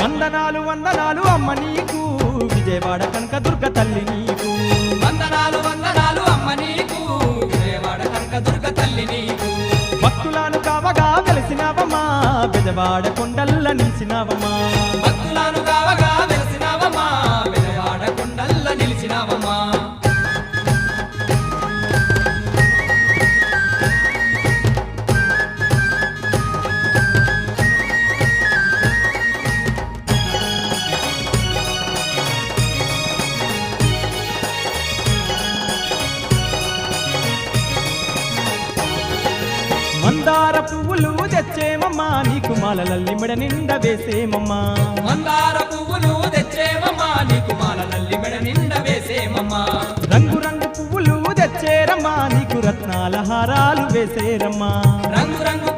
వందనాలు వందనాలు అమ్మ నీకు విజయవాడ కనకదుర్గ తల్లి నీకు వందనాలు వందనాలు అమ్మ నీకు విజయవాడ కనకదుర్గ తల్లి నీకు భక్తులను కావగా వెలిసినావమ్మా బెజవాడ కొండల్ల నిలిచినావమ్మా భక్తులను కావగా వెలిసినావమ్మా బెజవాడ కొండల్ల నిలిచినావమ్మా మందార పువ్వులు తెచ్చేమమ్మా నీకు మాలలల్లి మెడ నిండా వేసేమమ్మా మందార పువ్వులు తెచ్చేమమ్మా నీకు మాలలల్లి మెడ నిండా వేసేమమ్మా రంగు రంగు పువ్వులు తెచ్చేరమ్మా నీకు రత్నాల హారాలు వేసేరమ్మా రంగు రంగు